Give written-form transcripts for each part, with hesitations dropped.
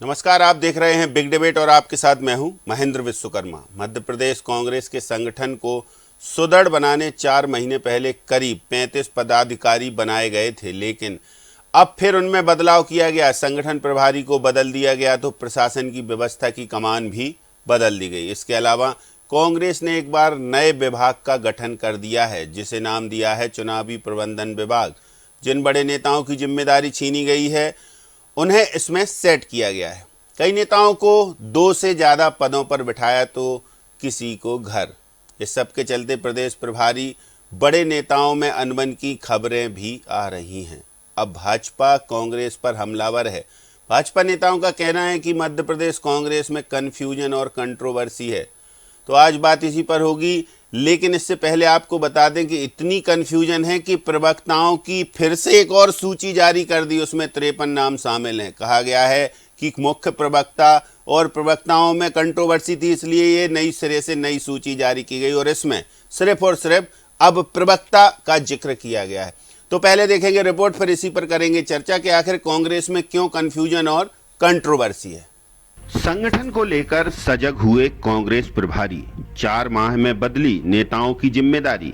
नमस्कार, आप देख रहे हैं बिग डिबेट और आपके साथ मैं हूं महेंद्र विश्वकर्मा। मध्य प्रदेश कांग्रेस के संगठन को सुदृढ़ बनाने 4 महीने पहले करीब 35 पदाधिकारी बनाए गए थे, लेकिन अब फिर उनमें बदलाव किया गया। संगठन प्रभारी को बदल दिया गया तो प्रशासन की व्यवस्था की कमान भी बदल दी गई। इसके अलावा कांग्रेस ने एक बार नए विभाग का गठन कर दिया है, जिसे नाम दिया है चुनावी प्रबंधन विभाग। जिन बड़े नेताओं की जिम्मेदारी छीनी गई है उन्हें इसमें सेट किया गया है। कई नेताओं को 2 से ज़्यादा पदों पर बिठाया तो किसी को घर। इस सब के चलते प्रदेश प्रभारी बड़े नेताओं में अनबन की खबरें भी आ रही हैं। अब भाजपा कांग्रेस पर हमलावर है। भाजपा नेताओं का कहना है कि मध्य प्रदेश कांग्रेस में कन्फ्यूजन और कंट्रोवर्सी है। तो आज बात इसी पर होगी, लेकिन इससे पहले आपको बता दें कि इतनी कन्फ्यूजन है कि प्रवक्ताओं की फिर से एक और सूची जारी कर दी। उसमें 53 नाम शामिल हैं। कहा गया है कि मुख्य प्रवक्ता और प्रवक्ताओं में कंट्रोवर्सी थी, इसलिए ये नई सिरे से नई सूची जारी की गई और इसमें सिर्फ और सिर्फ अब प्रवक्ता का जिक्र किया गया है। तो पहले देखेंगे रिपोर्ट, फिर इसी पर करेंगे चर्चा कि आखिर कांग्रेस में क्यों कन्फ्यूजन और कंट्रोवर्सी है। संगठन को लेकर सजग हुए कांग्रेस प्रभारी, 4 माह में बदली नेताओं की जिम्मेदारी।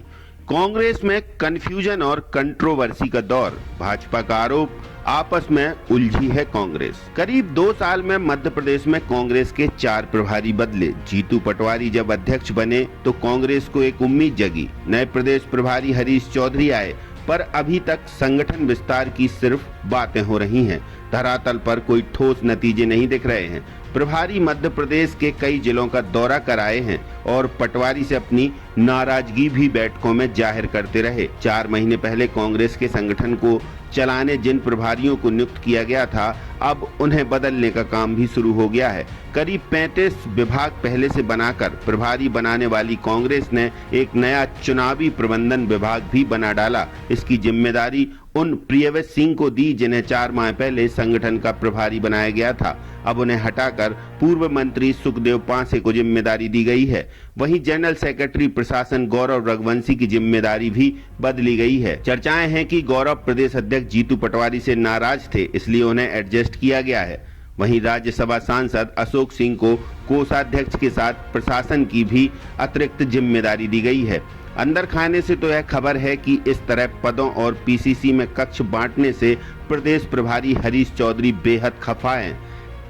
कांग्रेस में कन्फ्यूजन और कंट्रोवर्सी का दौर। भाजपा का आरोप, आपस में उलझी है कांग्रेस। करीब 2 साल में मध्य प्रदेश में कांग्रेस के 4 प्रभारी बदले। जीतू पटवारी जब अध्यक्ष बने तो कांग्रेस को एक उम्मीद जगी। नए प्रदेश प्रभारी हरीश चौधरी आए, पर अभी तक संगठन विस्तार की सिर्फ बातें हो रही हैं। धरातल पर कोई ठोस नतीजे नहीं दिख रहे हैं। प्रभारी मध्य प्रदेश के कई जिलों का दौरा कराए हैं और पटवारी से अपनी नाराजगी भी बैठकों में जाहिर करते रहे। 4 महीने पहले कांग्रेस के संगठन को चलाने जिन प्रभारियों को नियुक्त किया गया था, अब उन्हें बदलने का काम भी शुरू हो गया है। करीब 35 विभाग पहले से बनाकर प्रभारी बनाने वाली कांग्रेस ने एक नया चुनावी प्रबंधन विभाग भी बना डाला। इसकी जिम्मेदारी उन प्रियव्रत सिंह को दी जिन्हें 4 माह पहले संगठन का प्रभारी बनाया गया था। अब उन्हें हटाकर पूर्व मंत्री सुखदेव पांसे को जिम्मेदारी दी गई है। वहीं जनरल सेक्रेटरी प्रशासन गौरव रघुवंशी की जिम्मेदारी भी बदली गई है। चर्चाएं हैं कि गौरव प्रदेश अध्यक्ष जीतू पटवारी से नाराज थे, इसलिए उन्हें एडजस्ट किया गया है। वहीं राज्यसभा सांसद अशोक सिंह को कोषाध्यक्ष के साथ प्रशासन की भी अतिरिक्त जिम्मेदारी दी गई है। अंदर खाने से तो यह खबर है कि इस तरह पदों और पीसीसी में कक्ष बांटने से प्रदेश प्रभारी हरीश चौधरी बेहद खफा हैं।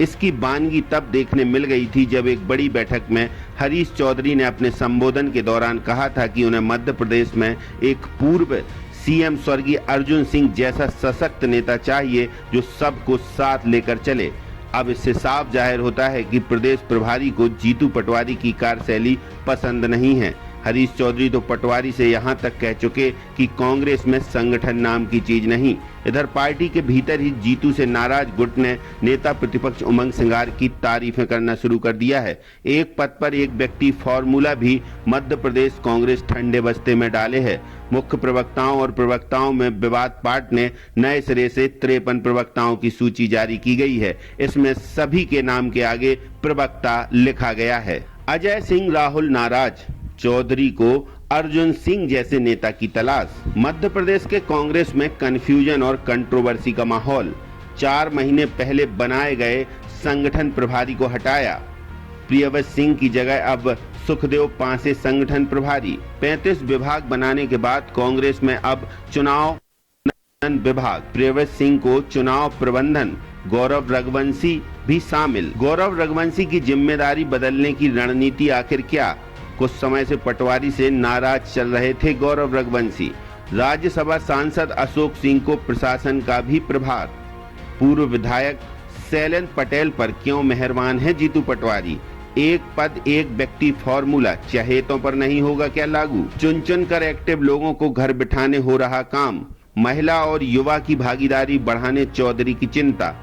इसकी बानगी तब देखने मिल गई थी जब एक बड़ी बैठक में हरीश चौधरी ने अपने संबोधन के दौरान कहा था कि उन्हें मध्य प्रदेश में एक पूर्व सीएम स्वर्गीय अर्जुन सिंह जैसा सशक्त नेता चाहिए जो सबको साथ लेकर चले। अब इससे साफ जाहिर होता है कि प्रदेश प्रभारी को जीतू पटवारी की कार्यशैली पसंद नहीं है। हरीश चौधरी तो पटवारी से यहां तक कह चुके कि कांग्रेस में संगठन नाम की चीज नहीं। इधर पार्टी के भीतर ही जीतू से नाराज गुट ने नेता प्रतिपक्ष उमंग सिंगार की तारीफें करना शुरू कर दिया है। एक पद पर एक व्यक्ति फॉर्मूला भी मध्य प्रदेश कांग्रेस ठंडे बस्ते में डाले है। मुख्य प्रवक्ताओं और प्रवक्ताओं में विवाद पार्ट ने नए सिरे से 53 प्रवक्ताओं की सूची जारी की गई है। इसमें सभी के नाम के आगे प्रवक्ता लिखा गया है। अजय सिंह राहुल नाराज, चौधरी को अर्जुन सिंह जैसे नेता की तलाश। मध्य प्रदेश के कांग्रेस में कन्फ्यूजन और कंट्रोवर्सी का माहौल। 4 महीने पहले बनाए गए संगठन प्रभारी को हटाया। प्रियव्रत सिंह की जगह अब सुखदेव पांसे संगठन प्रभारी। 35 विभाग बनाने के बाद कांग्रेस में अब चुनाव विभाग। प्रियव्रत सिंह को चुनाव प्रबंधन, गौरव रघुवंशी भी शामिल। गौरव रघुवंशी की जिम्मेदारी बदलने की रणनीति आखिर क्या? कुछ समय से पटवारी से नाराज चल रहे थे गौरव रघुवंशी। राज्यसभा सांसद अशोक सिंह को प्रशासन का भी प्रभार। पूर्व विधायक शैलेंद्र पटेल पर क्यों मेहरबान है जीतू पटवारी? एक पद एक व्यक्ति फॉर्मूला चहेतों पर नहीं होगा क्या लागू? चुन चुन कर एक्टिव लोगों को घर बिठाने हो रहा काम। महिला और युवा की भागीदारी बढ़ाने चौधरी की चिंता।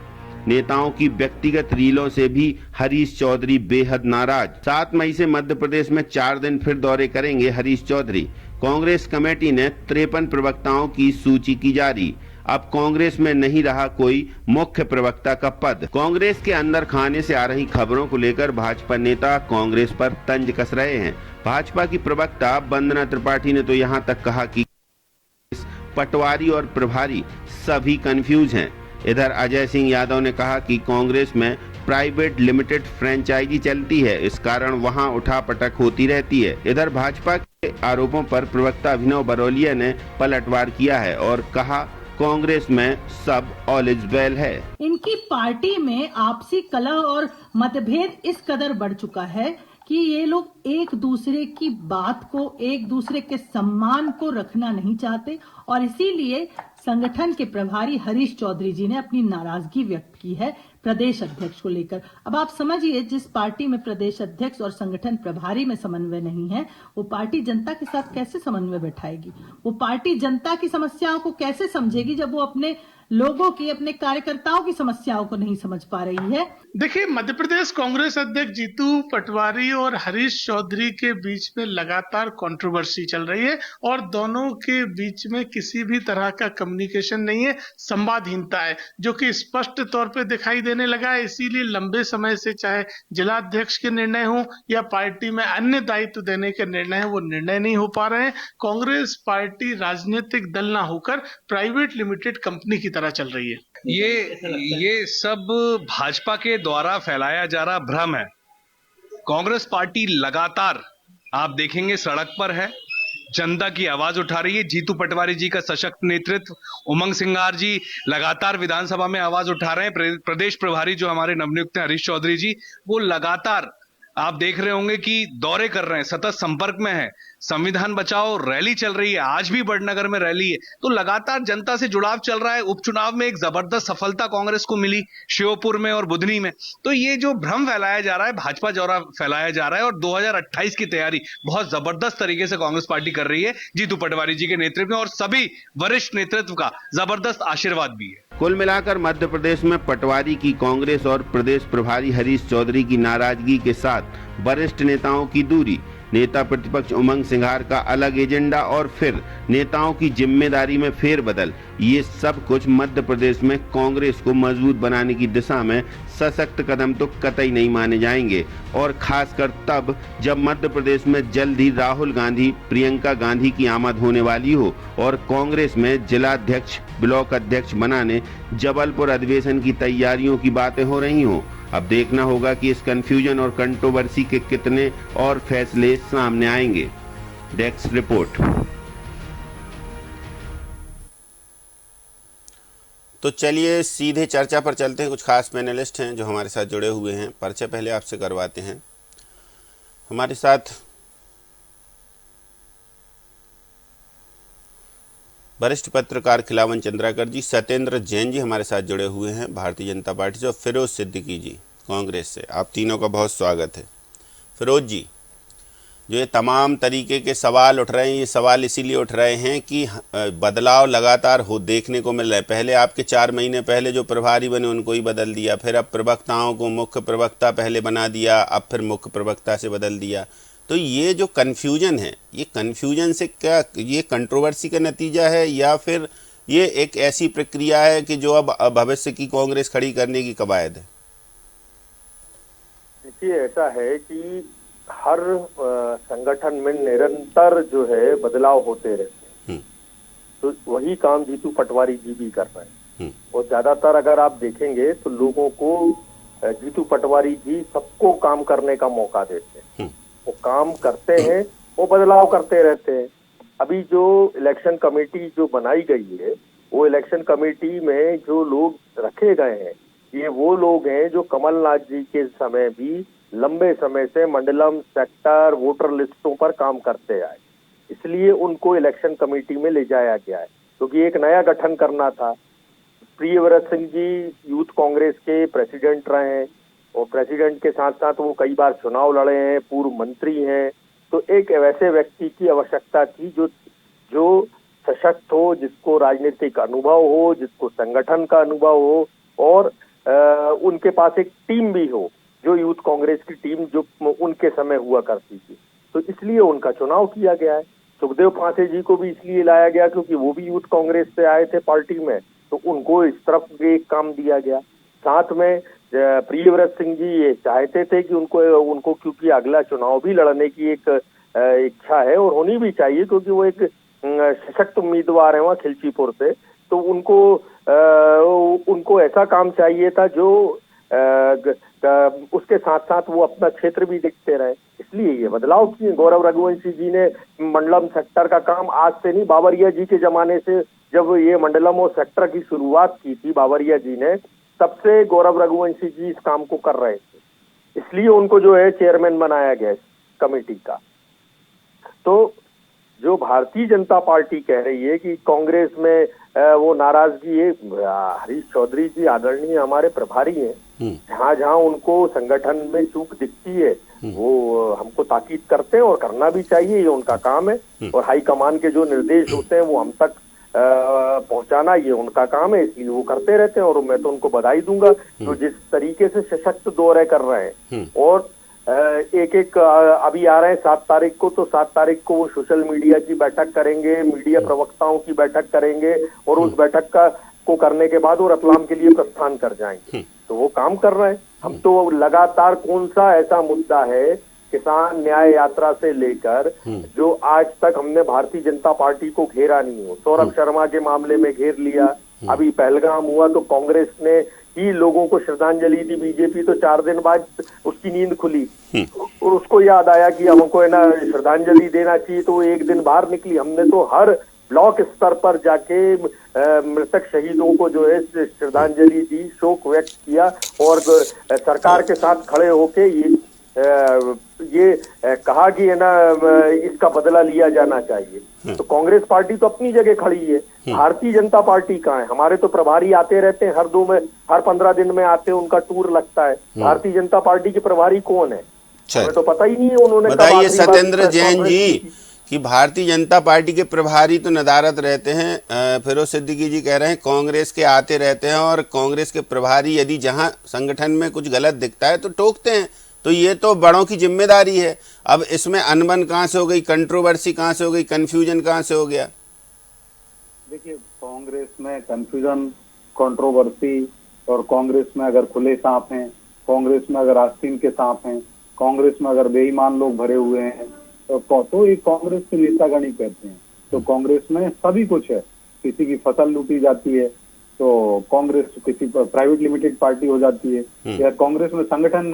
नेताओं की व्यक्तिगत रीलों से भी हरीश चौधरी बेहद नाराज। 7 मई से मध्य प्रदेश में 4 दिन फिर दौरे करेंगे हरीश चौधरी। कांग्रेस कमेटी ने 53 प्रवक्ताओं की सूची की जारी। अब कांग्रेस में नहीं रहा कोई मुख्य प्रवक्ता का पद। कांग्रेस के अंदर खाने से आ रही खबरों को लेकर भाजपा नेता कांग्रेस पर तंज कस रहे हैं। भाजपा की प्रवक्ता वंदना त्रिपाठी ने तो यहां तक कहा कि पटवारी और प्रभारी सभी कंफ्यूज हैं। इधर अजय सिंह यादव ने कहा कि कांग्रेस में प्राइवेट लिमिटेड फ्रेंचाइजी चलती है। इस कारण वहां उठापटक होती रहती है। इधर भाजपा के आरोपों पर प्रवक्ता अभिनव बरौलिया ने पलटवार किया है और कहा, कांग्रेस में सब ऑल इज वेल है। इनकी पार्टी में आपसी कलह और मतभेद इस कदर बढ़ चुका है कि ये लोग एक दूसरे की बात को, एक दूसरे के सम्मान को रखना नहीं चाहते और इसीलिए संगठन के प्रभारी हरीश चौधरी जी ने अपनी नाराजगी व्यक्त की है प्रदेश अध्यक्ष को लेकर। अब आप समझिए, जिस पार्टी में प्रदेश अध्यक्ष और संगठन प्रभारी में समन्वय नहीं है, वो पार्टी जनता के साथ कैसे समन्वय बैठाएगी? वो पार्टी जनता की समस्याओं को कैसे समझेगी जब वो अपने लोगों की, अपने कार्यकर्ताओं की समस्याओं को नहीं समझ पा रही है? देखिए, मध्य प्रदेश कांग्रेस अध्यक्ष जीतू पटवारी और हरीश चौधरी के बीच में लगातार कंट्रोवर्सी चल रही है और दोनों के बीच में किसी भी तरह का कम्युनिकेशन नहीं है, संवादहीनता है, जो कि स्पष्ट तौर पे दिखाई देने लगा है। इसीलिए लंबे समय से चाहे जिला अध्यक्ष के निर्णय हो या पार्टी में अन्य दायित्व देने के निर्णय हो, वो निर्णय नहीं हो पा रहे हैं। कांग्रेस पार्टी राजनीतिक दल ना होकर प्राइवेट लिमिटेड कंपनी की तरह चल रही है। ये सब भाजपा के द्वारा फैलाया जा रहा भ्रम है। कांग्रेस पार्टी लगातार आप देखेंगे सड़क पर है, जनता की आवाज उठा रही है। जीतू पटवारी जी का सशक्त नेतृत्व, उमंग सिंगार जी लगातार विधानसभा में आवाज उठा रहे हैं। प्रदेश प्रभारी जो हमारे नवनियुक्त हरीश चौधरी जी, वो लगातार आप देख रहे होंगे कि दौरे कर रहे हैं, सतत संपर्क में है। संविधान बचाओ रैली चल रही है, आज भी बड़नगर में रैली है। तो लगातार जनता से जुड़ाव चल रहा है। उपचुनाव में एक जबरदस्त सफलता कांग्रेस को मिली श्योपुर में और बुधनी में। तो ये जो भ्रम फैलाया जा रहा है, भाजपा द्वारा फैलाया जा रहा है और 2028 की तैयारी बहुत जबरदस्त तरीके से कांग्रेस पार्टी कर रही है जीतू पटवारी जी के नेतृत्व में, और सभी वरिष्ठ नेतृत्व का जबरदस्त आशीर्वाद भी है। कुल मिलाकर मध्य प्रदेश में पटवारी की कांग्रेस और प्रदेश प्रभारी हरीश चौधरी की नाराजगी के साथ वरिष्ठ नेताओं की दूरी, नेता प्रतिपक्ष उमंग सिंघार का अलग एजेंडा और फिर नेताओं की जिम्मेदारी में फेरबदल, ये सब कुछ मध्य प्रदेश में कांग्रेस को मजबूत बनाने की दिशा में सशक्त कदम तो कतई नहीं माने जाएंगे। और खासकर तब जब मध्य प्रदेश में जल्द ही राहुल गांधी, प्रियंका गांधी की आमद होने वाली हो और कांग्रेस में जिलाध्यक्ष, ब्लॉक अध्यक्ष बनाने जबलपुर अधिवेशन की तैयारियों की बातें हो रही हों। अब देखना होगा कि इस कंफ्यूजन और कंट्रोवर्सी के कितने और फैसले सामने आएंगे। Desk report. तो चलिए सीधे चर्चा पर चलते हैं। कुछ खास पैनलिस्ट हैं जो हमारे साथ जुड़े हुए हैं। परिचय पहले आपसे करवाते हैं। हमारे साथ वरिष्ठ पत्रकार खिलावन चंद्राकर जी, सत्येंद्र जैन जी हमारे साथ जुड़े हुए हैं भारतीय जनता पार्टी से, और फिरोज सिद्दीकी जी कांग्रेस से। आप तीनों का बहुत स्वागत है। फिरोज जी, जो ये तमाम तरीके के सवाल उठ रहे हैं, ये सवाल इसीलिए उठ रहे हैं कि बदलाव लगातार हो देखने को मिल रहा है। पहले आपके 4 महीने पहले जो प्रभारी बने उनको ही बदल दिया, फिर अब प्रवक्ताओं को मुख्य प्रवक्ता पहले बना दिया, अब फिर मुख्य प्रवक्ता से बदल दिया। तो ये जो कन्फ्यूजन है, ये कन्फ्यूजन से क्या ये कंट्रोवर्सी का नतीजा है या फिर ये एक ऐसी प्रक्रिया है कि जो अब भविष्य की कांग्रेस खड़ी करने की कवायद है? देखिए, ऐसा है कि हर संगठन में निरंतर जो है बदलाव होते रहते हैं, तो वही काम जीतू पटवारी जी भी कर रहे हैं। और ज्यादातर अगर आप देखेंगे तो लोगों को जीतू पटवारी जी सबको काम करने का मौका देते हैं। वो काम करते हैं, वो बदलाव करते रहते हैं। अभी जो इलेक्शन कमेटी जो बनाई गई है, वो इलेक्शन कमेटी में जो लोग रखे गए हैं, ये वो लोग हैं जो कमलनाथ जी के समय भी लंबे समय से मंडलम, सेक्टर, वोटर लिस्टों पर काम करते आए। इसलिए उनको इलेक्शन कमेटी में ले जाया गया है, क्योंकि एक नया गठन करना था। प्रियव्रत सिंह जी यूथ कांग्रेस के प्रेसिडेंट रहे हैं और प्रेसिडेंट के साथ साथ वो कई बार चुनाव लड़े हैं, पूर्व मंत्री हैं। तो एक वैसे व्यक्ति की आवश्यकता थी जो सशक्त हो, जिसको राजनीतिक अनुभव हो, जिसको संगठन का अनुभव हो और उनके पास एक टीम भी हो, जो यूथ कांग्रेस की टीम जो उनके समय हुआ करती थी। तो इसलिए उनका चुनाव किया गया है। सुखदेव पांसे जी को भी इसलिए लाया गया क्योंकि वो भी यूथ कांग्रेस से आए थे पार्टी में, तो उनको इस तरफ भी एक काम दिया गया। साथ में प्रियव्रत सिंह जी ये चाहते थे कि उनको क्योंकि अगला चुनाव भी लड़ने की एक इच्छा है और होनी भी चाहिए, क्योंकि वो एक सशक्त उम्मीदवार है वहाँ खिलचीपुर से, तो उनको ऐसा काम चाहिए था जो उसके साथ साथ वो अपना क्षेत्र भी देखते रहे, इसलिए ये बदलाव किए। गौरव रघुवंशी जी ने मंडलम सेक्टर का काम आज से नहीं, बावरिया जी के जमाने से जब ये मंडलम और सेक्टर की शुरुआत की थी बावरिया जी ने, तब से गौरव रघुवंशी जी इस काम को कर रहे थे, इसलिए उनको जो है चेयरमैन बनाया गया इस कमेटी का। तो जो भारतीय जनता पार्टी कह रही है कि कांग्रेस में वो नाराजगी है, हरीश चौधरी जी आदरणीय हमारे प्रभारी हैं, जहां जहां उनको संगठन में चूक दिखती है वो हमको ताकीद करते हैं और करना भी चाहिए, ये उनका काम है। और हाईकमान के जो निर्देश होते हैं वो हम तक पहुंचाना ये उनका काम है, इसलिए वो करते रहते हैं। और मैं तो उनको बधाई दूंगा जो जिस तरीके से सशक्त दौरे कर रहे हैं। और एक एक अभी आ रहे हैं 7 तारीख को, तो 7 तारीख को वो सोशल मीडिया की बैठक करेंगे, मीडिया प्रवक्ताओं की बैठक करेंगे, और उस बैठक को करने के बाद वो रतलाम के लिए प्रस्थान कर जाएंगे। तो वो काम कर रहे हैं। हम तो लगातार कौन सा ऐसा मुद्दा है किसान न्याय यात्रा से लेकर जो आज तक हमने भारतीय जनता पार्टी को घेरा नहीं हो। सौरभ शर्मा के मामले में घेर लिया, अभी पहलगाम हुआ तो कांग्रेस ने ही लोगों को श्रद्धांजलि दी, बीजेपी तो 4 दिन बाद उसकी नींद खुली और उसको याद आया कि हमको है ना श्रद्धांजलि देना चाहिए, तो एक दिन बाहर निकली। हमने तो हर ब्लॉक स्तर पर जाके मृतक शहीदों को जो है श्रद्धांजलि दी, शोक व्यक्त किया और सरकार के साथ खड़े होके ये कहा कि है ना इसका बदला लिया जाना चाहिए। तो कांग्रेस पार्टी तो अपनी जगह खड़ी है, भारतीय जनता पार्टी कहाँ है? हमारे तो प्रभारी आते रहते हैं, हर 15 दिन में आते हैं, उनका टूर लगता है। भारतीय जनता पार्टी के प्रभारी कौन है? हमें तो पता ही नहीं है। उन्होंने बताइए सत्येंद्र जैन जी कि भारतीय जनता पार्टी के प्रभारी तो नदारत रहते हैं, फिरोज सिद्दीकी जी कह रहे हैं कांग्रेस के आते रहते हैं और कांग्रेस के प्रभारी यदि जहां संगठन में कुछ गलत दिखता है तो टोकते हैं। तो ये तो बड़ों की जिम्मेदारी है। अब इसमें अनबन कहाँ से हो गई, कंट्रोवर्सी कहाँ से हो गई, कंफ्यूजन कहाँ से हो गया? देखिए, कांग्रेस में कंफ्यूजन, कंट्रोवर्सी, और कांग्रेस में अगर खुले सांप हैं, कांग्रेस में अगर आस्तीन के सांप हैं, कांग्रेस में अगर बेईमान लोग भरे हुए हैं तो ये कांग्रेस के नेतागण ही कहते हैं। तो कांग्रेस में सभी कुछ है, किसी की फसल लूटी जाती है तो कांग्रेस किसी प्राइवेट लिमिटेड पार्टी हो जाती है, या कांग्रेस में संगठन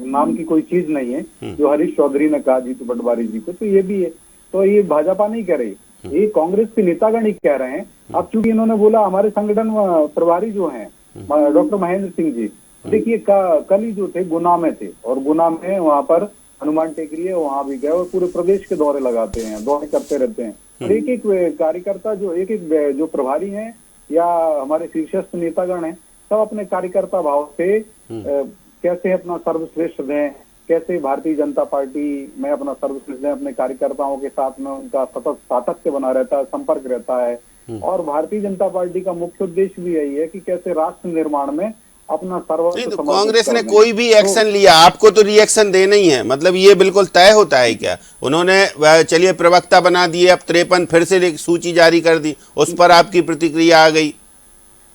नाम की कोई चीज नहीं है जो हरीश चौधरी ने कहा जीतू पटवारी जी को, तो ये भी है। तो ये भाजपा नहीं कह रही, ये कांग्रेस के नेतागण ही कह रहे हैं। अब चूंकि इन्होंने बोला हमारे संगठन प्रभारी जो हैं डॉक्टर महेंद्र सिंह जी, देखिए कल ही जो थे गुना में थे, और गुना में वहां पर हनुमान टेकरी है, वहां भी गए और पूरे प्रदेश के दौरे लगाते हैं, दौरे करते रहते हैं। और एक एक कार्यकर्ता जो जो प्रभारी हैं या हमारे शीर्षस्थ नेतागण हैं, सब अपने कार्यकर्ता भाव से कैसे अपना सर्वश्रेष्ठ दें, कैसे भारतीय जनता पार्टी में अपना सर्वश्रेष्ठ दें, अपने कार्यकर्ताओं के साथ में उनका सतत सातत्य बना रहता है, संपर्क रहता है। और भारतीय जनता पार्टी का मुख्य उद्देश्य भी यही है कि कैसे राष्ट्र निर्माण में अपना सर्वस्व। तो कांग्रेस ने कोई भी एक्शन लिया, आपको तो रिएक्शन देना ही है, मतलब ये बिल्कुल तय होता है क्या? उन्होंने चलिए प्रवक्ता बना दिए, अब 53 फिर से एक सूची जारी कर दी, उस पर आपकी प्रतिक्रिया आ गई?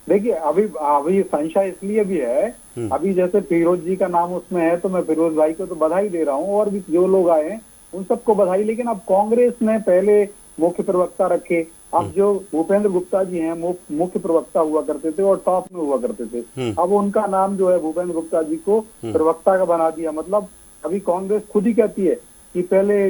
देखिए, अभी संशय इसलिए भी है, अभी जैसे फिरोज जी का नाम उसमें है, तो मैं फिरोज भाई को तो बधाई दे रहा हूँ, और भी जो लोग आए हैं उन सबको बधाई। लेकिन अब कांग्रेस ने पहले मुख्य प्रवक्ता रखे, अब जो भूपेंद्र गुप्ता जी हैं मुख्य प्रवक्ता हुआ करते थे और टॉप में हुआ करते थे, अब उनका नाम जो है भूपेंद्र गुप्ता जी को प्रवक्ता का बना दिया। मतलब अभी कांग्रेस खुद ही कहती है कि पहले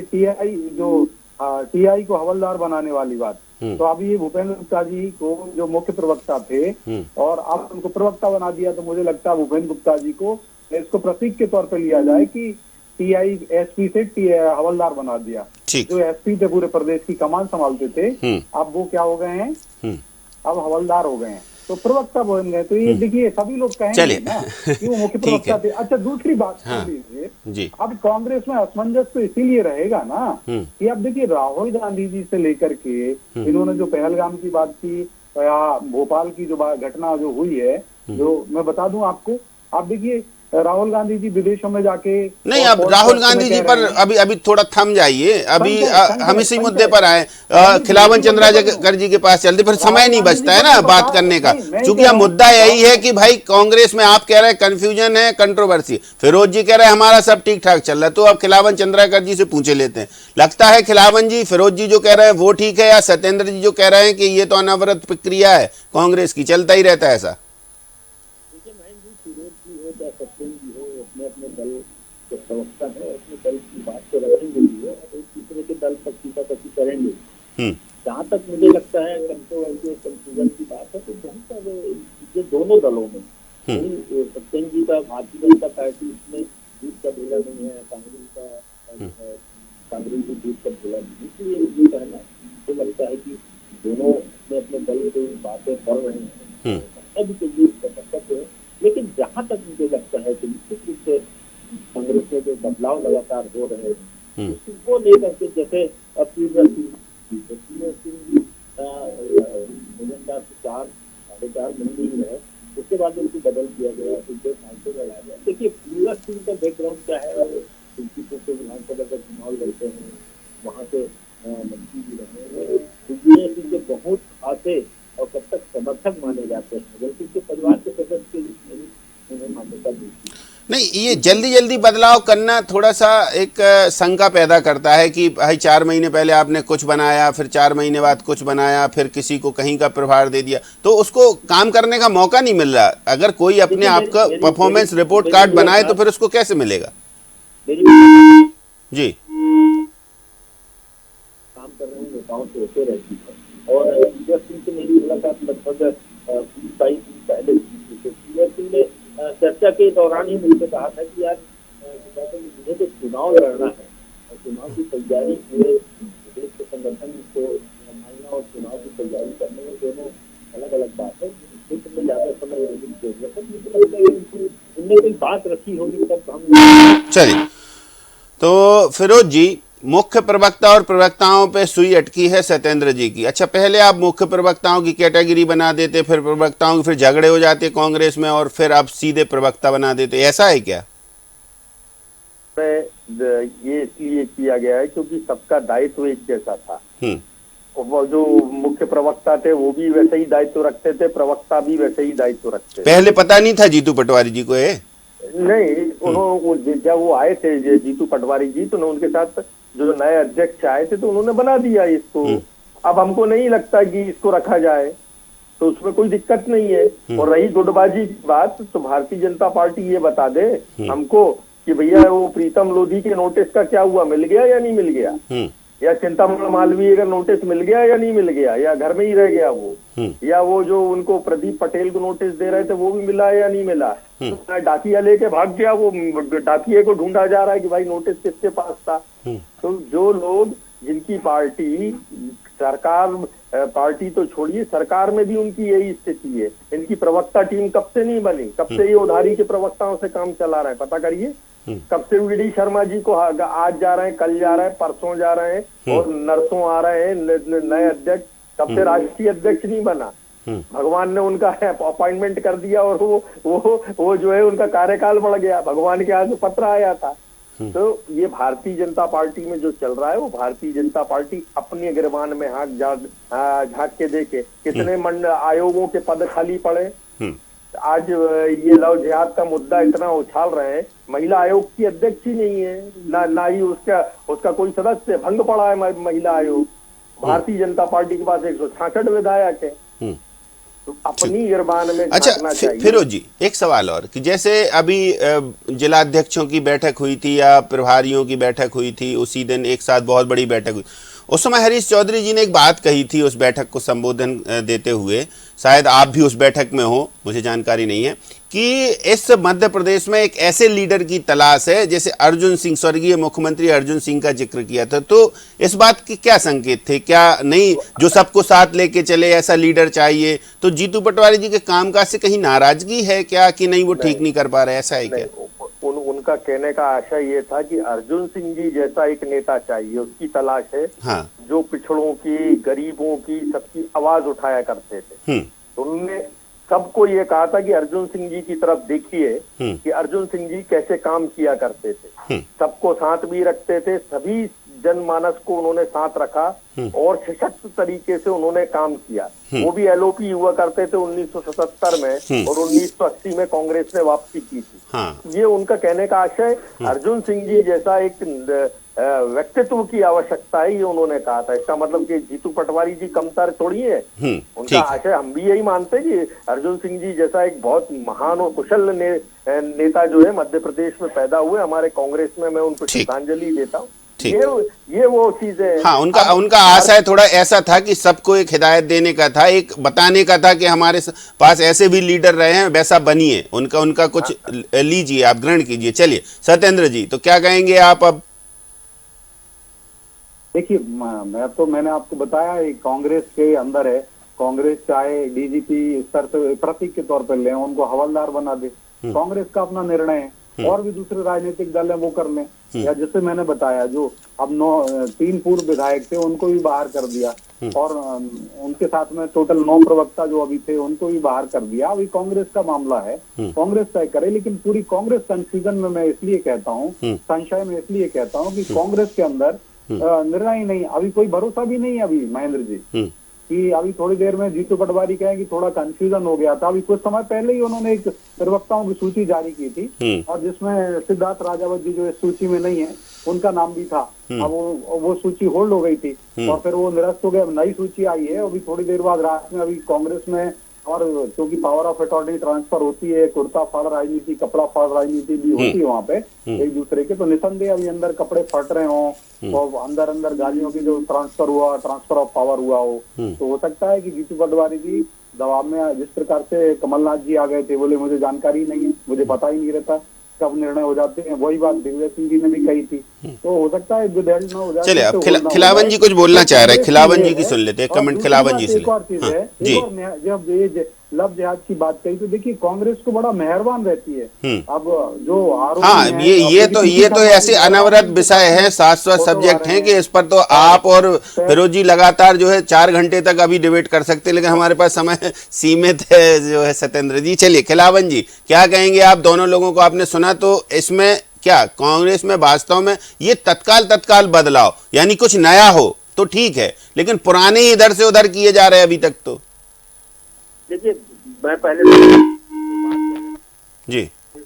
टीआई को हवलदार बनाने वाली बात, तो अभी ये भूपेंद्र गुप्ता जी को जो मुख्य प्रवक्ता थे और अब उनको प्रवक्ता बना दिया, तो मुझे लगता है भूपेंद्र गुप्ता जी को इसको प्रतीक के तौर पर लिया जाए कि टीआई एसपी से हवलदार बना दिया। जो एसपी थे पूरे प्रदेश की कमान संभालते थे, अब वो क्या हो गए हैं, अब हवलदार हो गए हैं, तो प्रवक्ता बन गए। तो ये देखिए सभी लोग कहेंगे ना कि वो मुख्य प्रवक्ता थे। अच्छा, दूसरी बात दीजिए, अब कांग्रेस में असमंजस तो इसीलिए रहेगा ना कि अब देखिए राहुल गांधी जी से लेकर के इन्होंने जो पहलगाम की बात की या भोपाल की जो घटना जो हुई है, जो मैं बता दूं आपको, आप देखिए राहुल गांधी जी विदेशों में जाके नहीं, अब राहुल गांधी जी पर अभी थोड़ा थम जाइए, अभी हम इसी मुद्दे पर आए, खिलावन चंद्राकर जी के पास चलते, फिर समय नहीं बचता है ना बात करने का, क्योंकि अब मुद्दा यही है कि भाई कांग्रेस में आप कह रहे हैं कंफ्यूजन है, कंट्रोवर्सी, फिरोज जी कह रहे हैं हमारा सब ठीक ठाक चल रहा है, तो अब खिलावन चंद्राकर जी से पूछे लेते हैं। लगता है खिलावन जी फिरोज जी जो कह रहे हैं वो ठीक है, या सत्येंद्र जी जो कह रहे हैं कि ये तो अनवरत प्रक्रिया है कांग्रेस की, चलता ही रहता है ऐसा? चाहे सत्येंद्र जी हो, अपने अपने दल के प्रवक्ता है, अपने दल की बात को रखेंगे भी है और एक दूसरे के दल पर टीका-टकी करेंगे। जहाँ तक मुझे लगता है कंफ्यूजन की बात है, तो जहाँ तक ये दोनों दलों में सत्येंद्र जी का भारतीय जनता पार्टी इसमें जीत का ढोला नहीं है, कांग्रेस भी जीत का ढोला नहीं, इसलिए ये कहना मुझे लगता है कि दोनों अपने अपने दल की बातें कर रहे हैं, अभी तो जीत का सकते हैं। लेकिन जहाँ तक मुझे लगता है कि निश्चित रूप से कांग्रेस में जो बदलाव लगातार हो रहे हैं उसको लेकर के, जैसे तीव्र सिंह 4.5 महीने ही रहे, उसके बाद उनको बदल दिया गया, उनको सांसद बनाया गया। देखिए तीव्र सिंह का बैकग्राउंड क्या है, तुलसीपुर से विधानसभा का चुनाव लड़ते हैं, वहाँ से मंत्री भी रहे, दिग्विजय सिंह के बहुत खासे और कब तक समर्थक माने जाते हैं, बल्कि उनके परिवार के सदस्य के रूप में उन्हें मान्यता मिलती है। नहीं, ये जल्दी जल्दी बदलाव करना थोड़ा सा एक शंका पैदा करता है कि भाई 4 महीने पहले आपने कुछ बनाया, फिर 4 महीने बाद कुछ बनाया, फिर किसी को कहीं का प्रभार दे दिया, तो उसको काम करने का मौका नहीं मिल रहा। अगर कोई अपने आप का परफॉर्मेंस रिपोर्ट कार्ड बनाए तो फिर उसको कैसे मिलेगा? जी, काम कर रहे हैं नेताओं से होते रहती है और तीव्र सिंह से मेरी मुलाकात लगभग 22 दिन पहले तीव्र सिंह ने चर्चा के दौरान ही मुझसे कहा था कि यार मुझे तो चुनाव लड़ना है और चुनाव की तैयारी पूरे देश के संगठन को संभालना और चुनाव की तैयारी करने में दोनों अलग अलग बात है। में ज्यादा समय जरूरत है, मुझे लगता है उनने कोई बात रखी होगी तब हम। चलिए, तो फिरोज जी, मुख्य प्रवक्ता और प्रवक्ताओं पे सुई अटकी है सत्येंद्र जी की। अच्छा, पहले आप मुख्य प्रवक्ताओं की कैटेगरी बना देते, फिर प्रवक्ताओं की, फिर झगड़े हो जाते कांग्रेस में और फिर आप सीधे प्रवक्ता बना देते, ऐसा है क्या? ये इसलिए किया गया है क्योंकि सबका दायित्व एक जैसा था। वो जो मुख्य प्रवक्ता थे वो भी वैसे ही दायित्व रखते थे, प्रवक्ता भी वैसे ही दायित्व रखते थे। पहले पता नहीं था जीतू पटवारी जी को? नहीं, उन्होंने जब वो आए थे जीतू पटवारी जी, तो उनके साथ जो नए अध्यक्ष आए थे तो उन्होंने बना दिया इसको। अब हमको नहीं लगता कि इसको रखा जाए, तो उसमें कोई दिक्कत नहीं है। और रही गुटबाजी की बात, तो भारतीय जनता पार्टी ये बता दे हमको कि भैया वो प्रीतम लोधी के नोटिस का क्या हुआ, मिल गया या नहीं मिल गया, या चिंतामण मालवीय का नोटिस मिल गया या नहीं मिल गया, या घर में ही रह गया वो, या वो जो उनको प्रदीप पटेल को नोटिस दे रहे थे वो भी मिला या नहीं मिला। डाकिया लेके भाग गया, वो डाकिये को ढूंढा जा रहा है कि भाई नोटिस किसके पास था। तो जो लोग जिनकी पार्टी सरकार, पार्टी तो छोड़िए, सरकार में भी उनकी यही स्थिति है। इनकी प्रवक्ता टीम कब से नहीं बनी, कब से ये उधारी के प्रवक्ताओं से काम चला रहे हैं, पता करिए। कब से वीडी शर्मा जी को आज जा रहे हैं, कल जा रहे हैं, परसों जा रहे हैं, और नरसों आ रहे हैं नए अध्यक्ष। कब से राष्ट्रीय अध्यक्ष नहीं बना, भगवान ने उनका अपॉइंटमेंट कर दिया और वो जो है उनका कार्यकाल बढ़ गया, भगवान के हाथ में पत्र आया था। तो ये भारतीय जनता पार्टी में जो चल रहा है, वो भारतीय जनता पार्टी अपने गिरबान में हाथ झांक के देखे कितने आयोगों के पद खाली पड़े। आज ये लव जिहाद का मुद्दा इतना उछाल रहे हैं, महिला आयोग की अध्यक्ष ही नहीं है, ना ही उसका कोई सदस्य, भंग पड़ा है महिला आयोग। भारतीय जनता पार्टी के पास 166 विधायक है, तो अपनी गिरबान में झांकना चाहिए। फिरोज जी, एक सवाल और कि जैसे अभी जिलाध्यक्षों की बैठक हुई थी या प्रभारियों की बैठक हुई थी, उसी दिन एक साथ बहुत बड़ी बैठक हुई, उस समय हरीश चौधरी जी ने एक बात कही थी उस बैठक को संबोधन देते हुए, शायद आप भी उस बैठक में हो, मुझे जानकारी नहीं है, कि इस मध्य प्रदेश में एक ऐसे लीडर की तलाश है, जैसे अर्जुन सिंह, स्वर्गीय मुख्यमंत्री अर्जुन सिंह का जिक्र किया था। तो इस बात के क्या संकेत थे? क्या नहीं, जो सबको साथ लेके चले, ऐसा लीडर चाहिए? तो जीतू पटवारी जी के कामकाज से कहीं नाराजगी है क्या, कि नहीं वो ठीक नहीं कर पा रहे, ऐसा है क्या? उनका कहने का आशय ये था कि अर्जुन सिंह जी जैसा एक नेता चाहिए, उसकी तलाश है। हाँ। जो पिछड़ों की, गरीबों की, सबकी आवाज उठाया करते थे। तो उन्होंने सबको ये कहा था कि अर्जुन सिंह जी की तरफ देखिए कि अर्जुन सिंह जी कैसे काम किया करते थे, सबको साथ भी रखते थे, सभी जनमानस को उन्होंने साथ रखा और सशक्त तरीके से उन्होंने काम किया। वो भी एलओपी हुआ करते थे 1977 में, और 1980 में कांग्रेस ने वापसी की थी। ये उनका कहने का आशय, अर्जुन सिंह जी जैसा एक व्यक्तित्व की आवश्यकता है, ये उन्होंने कहा था। इसका मतलब कि जीतू पटवारी जी कमतर थोड़ी है। उनका आशय हम भी यही मानते हैं कि अर्जुन सिंह जी जैसा एक बहुत महान और कुशल नेता जो है मध्य प्रदेश में पैदा हुए हमारे कांग्रेस में, मैं उनको श्रद्धांजलि देता हूँ। ये वो चीजें। हाँ, उनका आशय थोड़ा ऐसा था कि सबको एक हिदायत देने का था, एक बताने का था कि हमारे पास ऐसे भी लीडर रहे हैं, वैसा बनिए। उनका कुछ लीजिए, आप ग्रहण कीजिए। चलिए सत्येंद्र जी, तो क्या कहेंगे आप अब? देखिए, मैंने आपको बताया कांग्रेस के अंदर है। कांग्रेस चाहे डीजीपी स्तर से प्रतीक के तौर पर ले, उनको हवलदार बना दे, कांग्रेस का अपना निर्णय है। और भी दूसरे राजनीतिक दल है वो कर लें, या जैसे मैंने बताया जो अब 3 पूर्व विधायक थे उनको भी बाहर कर दिया, और उनके साथ में टोटल 9 प्रवक्ता जो अभी थे उनको भी बाहर कर दिया। अभी कांग्रेस का मामला है, कांग्रेस तय करे। लेकिन पूरी कांग्रेस कंफ्यूजन में मैं इसलिए कहता हूँ, संशय में इसलिए कहता हूँ कि कांग्रेस के अंदर निर्णय नहीं, अभी कोई भरोसा भी नहीं है अभी महेंद्र जी, कि अभी थोड़ी देर में जीतू पटवारी कहें कि थोड़ा कंफ्यूजन हो गया था। अभी कुछ समय पहले ही उन्होंने एक प्रवक्ताओं की सूची जारी की थी, और जिसमें सिद्धार्थ राजावत जी जो इस सूची में नहीं है उनका नाम भी था। अब वो सूची होल्ड हो गई थी और फिर वो निरस्त हो गया। नई सूची आई है, अभी थोड़ी देर बाद रात में अभी कांग्रेस में, और क्योंकि पावर ऑफ अटॉर्नी ट्रांसफर होती है, कुर्ता फाड़ राजनीति, कपड़ा फाड़ राजनीति भी होती है वहाँ पे एक दूसरे के, तो निसंदेह अभी अंदर कपड़े फट रहे हों और अंदर गालियों की जो ट्रांसफर ऑफ पावर हुआ हो, तो हो सकता है कि जीतू पटवारी जी दबाव में, जिस प्रकार से कमलनाथ जी आ गए थे, बोले मुझे जानकारी नहीं है, मुझे पता ही नहीं रहता कब निर्णय हो जाते हैं। वही बात दिग्विजय सिंह जी ने भी कही थी, तो हो सकता है विधेयक न हो जाए। चलिए, अब खिलावन जी कुछ बोलना चाह रहे हैं, खिलावन जी की सुन लेते हैं, कमेंट खिलावन जी से। एक और चीज है, जब ये लव जिहाद की बात कही तो देखिए कांग्रेस को बड़ा मेहरबान रहती है। अब जो आरोप, हाँ, ये तो ऐसे अनवरत विषय हैं, शाश्वत सब्जेक्ट हैं कि इस पर तो आप और फिरोज जी लगातार जो है 4 घंटे तक अभी डिबेट कर सकते हैं, लेकिन हमारे पास समय सीमित है जो है सत्येंद्र जी। चलिए खिलावन जी, क्या कहेंगे आप? दोनों लोगों को आपने सुना, तो इसमें क्या कांग्रेस में वास्तव में ये तत्काल बदलाव, यानी कुछ नया हो तो ठीक है, लेकिन पुराने इधर से उधर किए जा रहे हैं अभी तक? तो देखिए, मैं पहले जी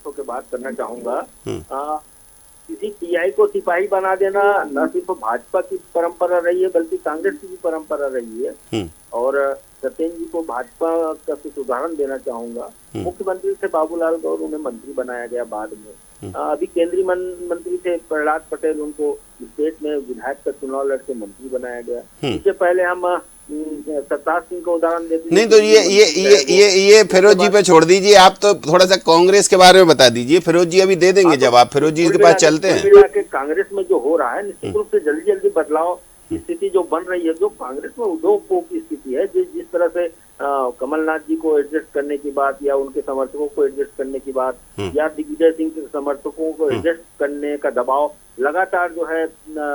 के बात करना चाहूंगा। किसी टीआई को सिपाही बना देना न सिर्फ भाजपा की परंपरा रही है, बल्कि कांग्रेस की भी परंपरा रही है। और सत्येंद्र जी को भाजपा का कुछ उदाहरण देना चाहूंगा। मुख्यमंत्री थे बाबूलाल गौर, उन्हें मंत्री बनाया गया बाद में। अभी केंद्रीय मंत्री थे प्रहलाद पटेल, उनको स्टेट में विधायक का चुनाव लड़के मंत्री बनाया गया। इससे पहले हम सत्तार सिंह को उदाहरण देते। नहीं, तो ये फिरोज जी पे छोड़ दीजिए, आप तो थोड़ा सा कांग्रेस के बारे में बता दीजिए। फिरोज जी अभी दे देंगे जवाब, फिरोज जी के पास चलते हैं। कांग्रेस में जो हो रहा है, निश्चित रूप से जल्दी बदलाव की स्थिति जो बन रही है, जो कांग्रेस में उद्योग की स्थिति है, जिस तरह से कमलनाथ जी को एडजस्ट करने की बात, या उनके समर्थकों को एडजस्ट करने की बात, या दिग्विजय सिंह के समर्थकों को एडजस्ट करने का दबाव लगातार जो है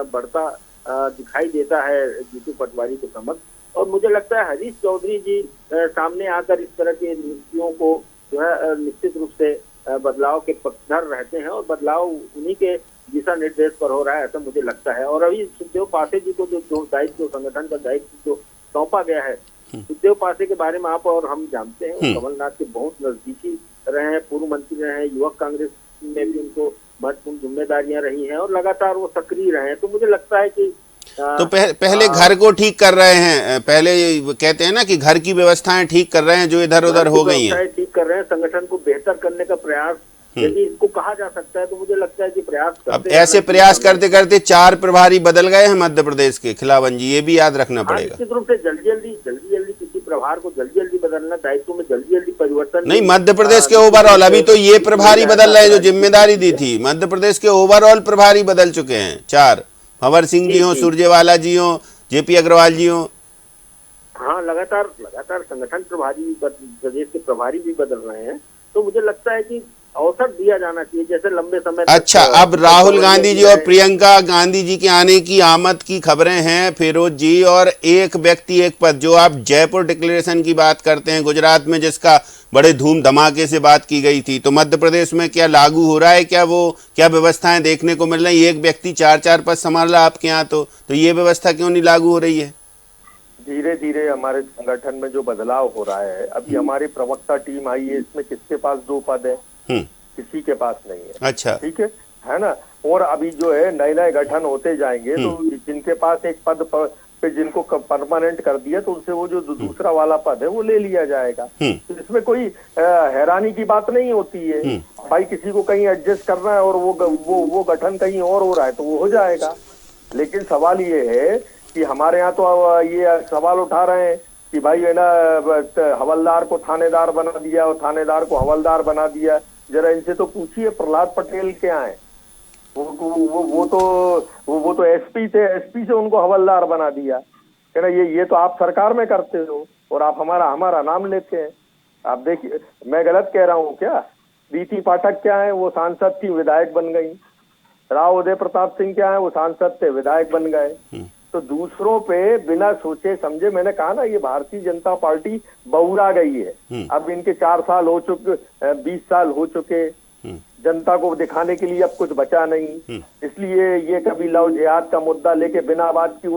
बढ़ता दिखाई देता है जीतू पटवारी के समक्ष। और मुझे लगता है हरीश चौधरी जी सामने आकर इस तरह की नीतियों को जो है निश्चित रूप से बदलाव के पक्षधर रहते हैं, और बदलाव उन्हीं के दिशा निर्देश पर हो रहा है, ऐसा मुझे लगता है। और अभी सुखदेव पासे जी को जो दायित्व, संगठन का दायित्व जो सौंपा गया है, सुखदेव पासे के बारे में आप और हम जानते हैं, कमलनाथ के बहुत नजदीकी रहे हैं, पूर्व मंत्री रहे हैं, युवक कांग्रेस में भी उनको महत्वपूर्ण जिम्मेदारियां रही हैं, और लगातार वो सक्रिय रहे हैं। तो मुझे लगता है कि तो पहले घर को ठीक कर रहे हैं, पहले कहते हैं ना कि घर की व्यवस्थाएं ठीक कर रहे हैं जो इधर उधर हो गई हैं, ठीक कर रहे हैं, संगठन को बेहतर करने का प्रयास, यदि इसको कहा जा सकता है, तो मुझे लगता है कि प्रयास अब ऐसे प्रयास करते करते 4 प्रभारी बदल गए हैं मध्य प्रदेश के। खिलावन जी, ये भी याद रखना पड़ेगा। निश्चित रूप से जल्दी किसी प्रभार को जल्दी बदलना, दायित्व में जल्दी परिवर्तन नहीं। मध्य प्रदेश के ओवरऑल, अभी तो ये प्रभारी बदल रहे हैं जो जिम्मेदारी दी थी, मध्य प्रदेश के ओवरऑल प्रभारी बदल चुके हैं 4। भंवर सिंह जी हो, सुरजेवाला जी हो, जेपी अग्रवाल जी हो। हाँ, लगातार संगठन प्रभारी, प्रदेश के प्रभारी भी बदल रहे हैं। तो मुझे लगता है कि अवसर दिया जाना चाहिए, जैसे लंबे समय। अच्छा, अब राहुल गांधी जी और प्रियंका गांधी जी के आने की आमद की खबरें हैं फिरोज जी, और एक व्यक्ति एक पद, जो आप जयपुर डिक्लेरेशन की बात करते हैं, गुजरात में जिसका बड़े धूम धमाके से बात की गई थी, तो मध्य प्रदेश में क्या लागू हो रहा है? क्या व्यवस्थाएं देखने को मिल रही है? एक व्यक्ति 4 पद संभाल रहा आपके यहाँ, तो ये व्यवस्था क्यों नहीं लागू हो रही है? धीरे धीरे हमारे संगठन में जो बदलाव हो रहा है, अभी हमारी प्रवक्ता टीम आई है, इसमें किसके पास 2 पद है? किसी के पास नहीं है। अच्छा, ठीक है ना। और अभी जो है नए नए गठन होते जाएंगे, तो जिनके पास एक पद पे जिनको परमानेंट कर दिया तो उनसे वो जो दूसरा वाला पद है वो ले लिया जाएगा। तो इसमें कोई हैरानी की बात नहीं होती है। भाई किसी को कहीं एडजस्ट करना है और वो गठन कहीं और हो रहा है तो वो हो जाएगा। लेकिन सवाल ये है कि हमारे यहाँ तो ये सवाल उठा रहे हैं कि भाई है ना हवलदार को थानेदार बना दिया और थानेदार को हवलदार बना दिया। जरा इनसे तो पूछिए प्रहलाद पटेल क्या है, वो तो एसपी थे, एसपी से उनको हवलदार बना दिया है ना। ये तो आप सरकार में करते हो और आप हमारा नाम लेते हैं। आप देखिए, मैं गलत कह रहा हूँ क्या? बीती पाठक क्या है, वो सांसद थी, विधायक बन गई। राव उदय प्रताप सिंह क्या है, वो सांसद थे, विधायक बन गए। तो दूसरों पे बिना सोचे समझे, मैंने कहा ना ये भारतीय जनता पार्टी बहुरा गई है। अब इनके 4 साल हो चुके, 20 साल हो चुके, जनता को दिखाने के लिए अब कुछ बचा नहीं। इसलिए ये कभी लव जिहाद का मुद्दा लेके बिना बात की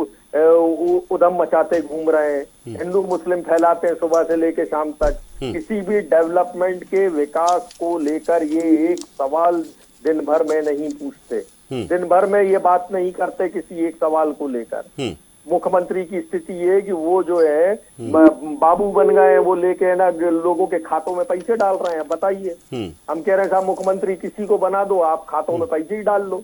उधम मचाते घूम रहे हैं, हिंदू मुस्लिम फैलाते हैं सुबह से लेके शाम तक। किसी भी डेवलपमेंट के विकास को लेकर ये एक सवाल दिन भर में नहीं पूछते, दिन भर में ये बात नहीं करते किसी एक सवाल को लेकर। मुख्यमंत्री की स्थिति ये है कि वो जो है बाबू बन गए हैं, वो लेके ना लोगों के खातों में पैसे डाल रहे हैं। बताइए, हम कह रहे हैं साहब मुख्यमंत्री किसी को बना दो, आप खातों में पैसे ही डाल लो।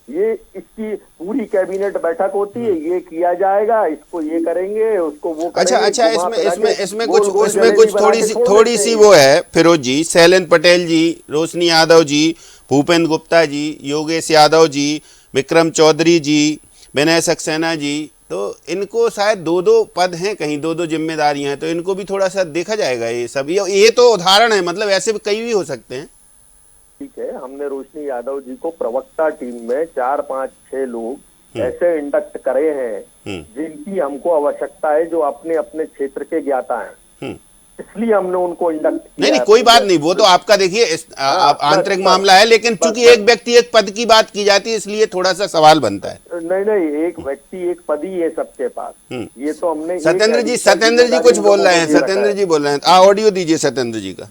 ये इसकी पूरी कैबिनेट बैठक होती है, ये किया जाएगा, इसको ये करेंगे, उसको वो करेंगे। अच्छा, इसमें कुछ थोड़ी सी वो है फिरोज जी, शैलेंद्र पटेल जी, रोशनी यादव जी, भूपेंद्र गुप्ता जी, योगेश यादव जी, विक्रम चौधरी जी, विनय सक्सेना जी, तो इनको शायद 2-2 पद हैं, कहीं 2-2 जिम्मेदारियां हैं, तो इनको भी थोड़ा सा देखा जाएगा। ये सब ये तो उदाहरण है, मतलब ऐसे भी कई भी हो सकते हैं। ठीक है, हमने रोशनी यादव जी को प्रवक्ता टीम में 4, 5, 6 लोग ऐसे इंडक्ट करे हैं जिनकी हमको आवश्यकता है, जो अपने अपने क्षेत्र के ज्ञाता हैं, इसलिए हमने उनको इंडक्ट किया। नहीं, कोई बात नहीं, वो तो आपका देखिए आंतरिक मामला है, लेकिन चूंकि एक व्यक्ति एक पद की बात की जाती है, इसलिए थोड़ा सा सवाल बनता है। नहीं, एक व्यक्ति एक पद ही है सबके पास। ये तो हमने सत्येंद्र जी कुछ बोल रहे हैं, सत्येंद्र जी बोल रहे हैं, ऑडियो दीजिए सत्येंद्र जी का।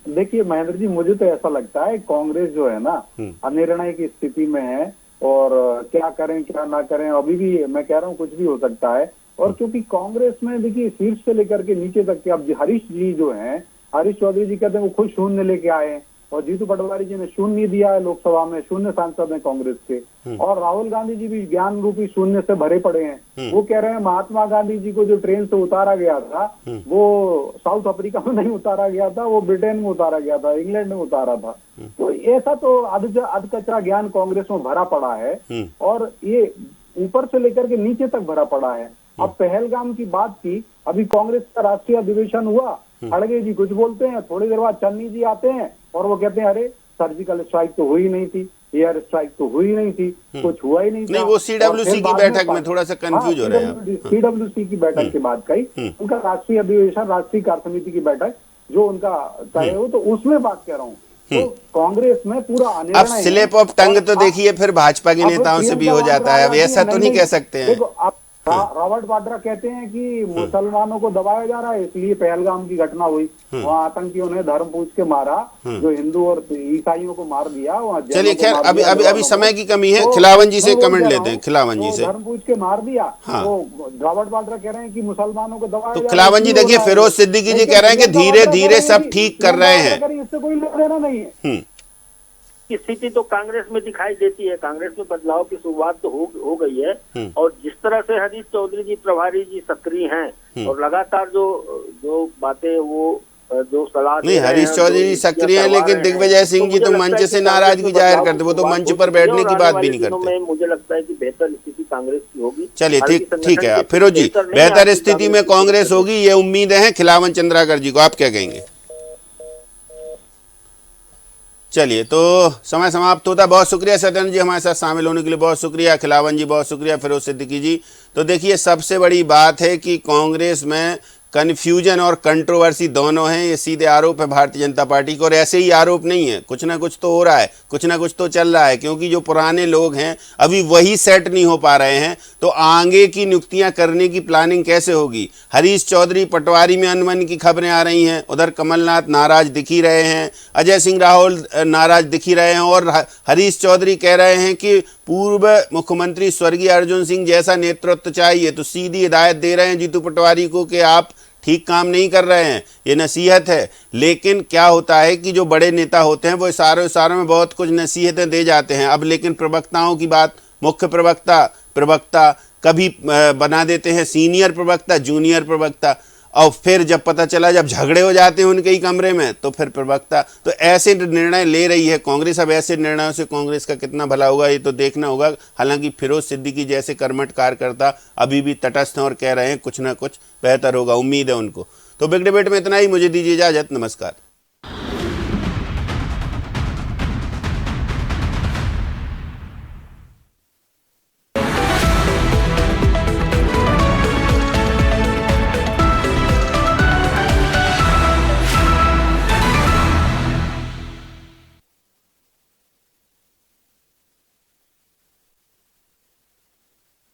देखिए महेंद्र जी, मुझे तो ऐसा लगता है कांग्रेस जो है ना अनिर्णय की स्थिति में है, और क्या करें क्या ना करें, अभी भी मैं कह रहा हूँ कुछ भी हो सकता है। और क्योंकि कांग्रेस में देखिए शीर्ष से लेकर के नीचे तक के, अब हरीश जी जो हैं, हरीश चौधरी जी कहते हैं वो खुद शून्य लेके आए हैं, और जीतू पटवारी जी ने शून्य दिया है, लोकसभा में शून्य सांसद हैं कांग्रेस के। और राहुल गांधी जी भी ज्ञान रूपी शून्य से भरे पड़े हैं। वो कह रहे हैं महात्मा गांधी जी को जो ट्रेन से उतारा गया था वो साउथ अफ्रीका में नहीं उतारा गया था, वो ब्रिटेन में उतारा गया था, इंग्लैंड में उतारा था। तो ऐसा तो अध कचरा ज्ञान कांग्रेस में भरा पड़ा है, और ये ऊपर से लेकर के नीचे तक भरा पड़ा है। अब पहलगाम की बात की, अभी कांग्रेस का राष्ट्रीय अधिवेशन हुआ, खड़गे जी कुछ बोलते हैं, थोड़ी देर बाद चन्नी जी आते हैं और वो कहते हैं अरे सर्जिकल स्ट्राइक तो हुई नहीं थी, एयर स्ट्राइक तो हुई नहीं थी, कुछ हुआ ही नहीं था। नहीं, वो सीडब्ल्यूसी की बैठक में थोड़ा सा कंफ्यूज हो रहे हैं। सीडब्ल्यूसी की बैठक की बात कही, उनका राष्ट्रीय अधिवेशन, राष्ट्रीय कार्य समिति की बैठक जो उनका तय हो, तो उसमें बात कह रहा हूँ। तो कांग्रेस में पूरा अब स्लिप ऑफ टंग तो देखिए फिर भाजपा के नेताओं से भी हो जाता है, अब ऐसा तो नहीं कह सकते हैं। रॉबर्ट वाड्रा कहते हैं कि मुसलमानों को दबाया जा रहा है, इसलिए पहलगाम की घटना हुई, वहाँ आतंकियों ने धर्म पूछ के मारा, जो हिंदू और ईसाइयों को मार दिया। चलिए खैर, अभी समय की कमी है, खिलावन जी से कमेंट लेते हैं। खिलावन जी से धर्म पूछ के मार दिया, तो रॉबर्ट वाड्रा कह रहे हैं कि मुसलमानों को दबाया। तो खिलावन जी देखिए, फिरोज सिद्दीकी जी कह रहे हैं कि धीरे धीरे सब ठीक कर रहे हैं, इससे कोई लेना नहीं है। की स्थिति तो कांग्रेस में दिखाई देती है। कांग्रेस में बदलाव की शुरुआत तो हो गई है, और जिस तरह से हरीश चौधरी जी, प्रभारी जी सक्रिय हैं, और लगातार जो बातें वो जो सलाह नहीं, हरीश चौधरी जी सक्रिय हैं, लेकिन दिग्विजय सिंह जी तो मंच से नाराजगी जाहिर करते, वो तो मंच पर बैठने की बात भी नहीं करते। मुझे लगता है कि बेहतर स्थिति कांग्रेस की होगी। चलिए ठीक है फिरोज जी, बेहतर स्थिति में कांग्रेस होगी, ये उम्मीद है। खिलावन चंद्राकर जी को आप क्या कहेंगे? चलिए, तो समय समाप्त होता। बहुत शुक्रिया सत्येंद्र जी हमारे साथ शामिल होने के लिए, बहुत शुक्रिया। खिलावन जी बहुत शुक्रिया, फिरोज सिद्दीकी जी। तो देखिए, सबसे बड़ी बात है कि कांग्रेस में कन्फ्यूजन और कंट्रोवर्सी दोनों हैं। ये सीधे आरोप है भारतीय जनता पार्टी को, और ऐसे ही आरोप नहीं है, कुछ ना कुछ तो हो रहा है, कुछ ना कुछ तो चल रहा है, क्योंकि जो पुराने लोग हैं अभी वही सेट नहीं हो पा रहे हैं, तो आगे की नियुक्तियां करने की प्लानिंग कैसे होगी। हरीश चौधरी पटवारी में अनबन की खबरें आ रही हैं, उधर कमलनाथ नाराज दिख ही रहे हैं, अजय सिंह राहुल नाराज दिख ही रहे हैं, और हरीश चौधरी कह रहे हैं कि पूर्व मुख्यमंत्री स्वर्गीय अर्जुन सिंह जैसा नेतृत्व चाहिए, तो सीधी हिदायत दे रहे हैं जीतू पटवारी को कि आप ठीक काम नहीं कर रहे हैं, ये नसीहत है। लेकिन क्या होता है कि जो बड़े नेता होते हैं वो इशारों में बहुत कुछ नसीहतें दे जाते हैं। अब लेकिन प्रवक्ताओं की बात, मुख्य प्रवक्ता कभी बना देते हैं सीनियर प्रवक्ता, जूनियर प्रवक्ता, और फिर जब पता चला जब झगड़े हो जाते हैं उनके ही कमरे में तो फिर प्रवक्ता। तो ऐसे निर्णय ले रही है कांग्रेस। अब ऐसे निर्णयों से कांग्रेस का कितना भला होगा ये तो देखना होगा। हालांकि फिरोज सिद्दीकी जैसे कर्मठ कार्यकर्ता अभी भी तटस्थ हैं और कह रहे हैं कुछ ना कुछ बेहतर होगा, उम्मीद है उनको। तो बिग डिबेट में इतना ही, मुझे दीजिए इजाजत, नमस्कार।